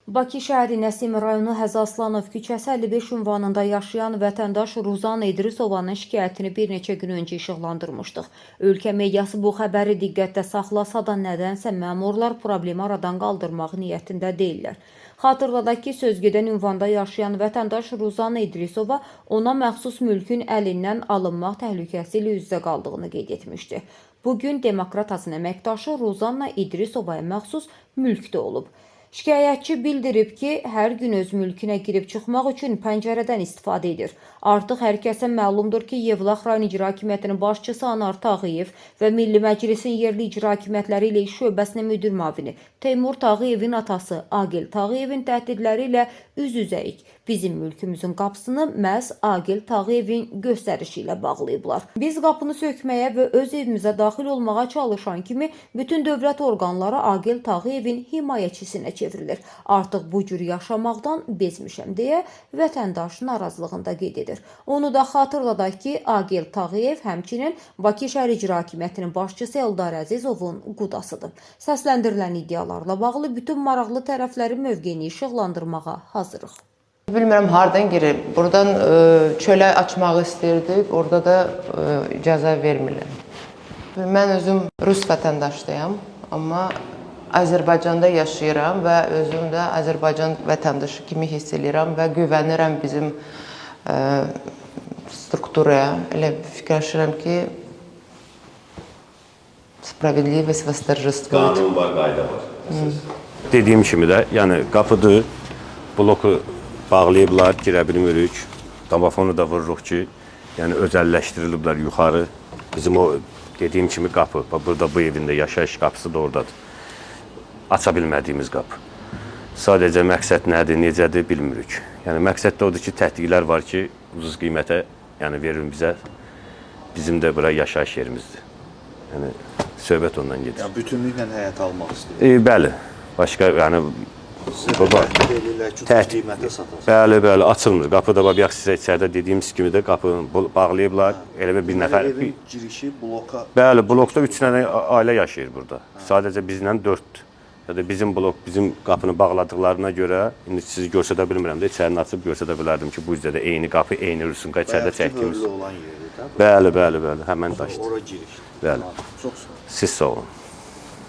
Bakı şəhəri Nəsim rayonu Həzaslanov küçəsi 55 ünvanında yaşayan vətəndaş Ruzan İdrisovanın şikayətini bir neçə gün öncə işıqlandırmışdıq. Ölkə mediası bu xəbəri diqqətdə saxlasa da nədənsə məmurlar problemi aradan qaldırmaq niyyətində deyirlər. Xatırladaq ki, sözgedən ünvanda yaşayan vətəndaş Ruzan İdrisova ona məxsus mülkün əlindən alınmaq təhlükəsi ilə üz-üzə qaldığını qeyd etmişdi. Bugün Demokratasın əməkdaşı Ruzanna İdrisovaya məxsus mülkdə olub. Şikayətçi bildirib ki, hər gün öz mülkünə girib çıxmaq üçün pəncərədən istifadə edir. Artıq hər kəsə məlumdur ki, Yevlax rayon İcra Hakimiyyətinin başçısı Anar Tağıyev və Milli Məclisin yerli icra hakimiyyətləri ilə iş şöbəsinin müdir müavini Teymur Tağıyevin atası Agil Tağıyevin təhdidləri ilə üz-üzəyik. Bizim mülkümüzün qapısını məhz Agil Tağıyevin göstərişi ilə bağlayıblar. Biz qapını sökməyə və öz evimizə daxil olmağa çalışan kimi bütün dövlət orqanları Agil Tağıyevin himayəçisinə çevrilir. Artıq bu cür yaşamaqdan bezmişəm deyə vətəndaş narazılığında qeyd edir. Onu da xatırladaq ki, Agil Tağıyev həmçinin Bakı şəhər İcra Hakimiyyətinin başçısı Eldar Əzizovun qudasıdır. Səsləndirilən iddialarla bağlı bütün maraqlı tərəflərin mövqeyini işıqlandırmağa hazırıq. Bilmirəm hardan girir. Buradan çölə açmağı istəyirdik, orada da icazə vermirlər. Mən özüm Rus vətəndaşıyam, amma Azərbaycanda yaşayıram və özüm də Azərbaycan vətəndaşı kimi hiss edirəm və güvənirəm bizim strukturaya. Elə fikirləşirəm ki, spravedlivost восторжествует. Qanun var, qayda var. Dediyim kimi də, yəni qapıdır, bloku bağlayıblar, girə bilmirik. Domofonu da vururuq ki, yəni özəlləşdiriliblər yuxarı. Bizim o dediyim kimi qapı, burada bu evində yaşayış qapısı da oradadır. Aça bilmədiyimiz qapı. Sadəcə məqsəd nədir, necədir bilmirik. Yəni məqsəd də odur ki, təhdiklər var ki, ucuz qiymətə verin bizə. Bizim də bura yaşayış yerimizdir. Yəni söhbət ondan gedir. Yəni bütünlüklə həyata almaq istəyir. Bəli. Başqa yəni təhdid edirlər ki, ucuz qiymətə satasın. Bəli, açılmır. Qapıda bax sizə içəridə dediyimiz kimi də qapını bağlayıblar. Elə bir nəfər Evin girişi bloka. Bəli, blokda 3 dənə ailə yaşayır burada. Sadəcə bizlə 4-dür. Ya da bizim blok, bizim qapını bağladıqlarına görə indi sizi görsədə bilmirəm də içərini açıb görsədə bilərdim ki, bu üzrə də eyni qapı, eyni rüsumqa içəridə çəkdiyimiz. Olan yerdir də. Bəli, həmən daşdır. Ora girişdir. Bəli. Çox sağ olun. Siz sağ olun.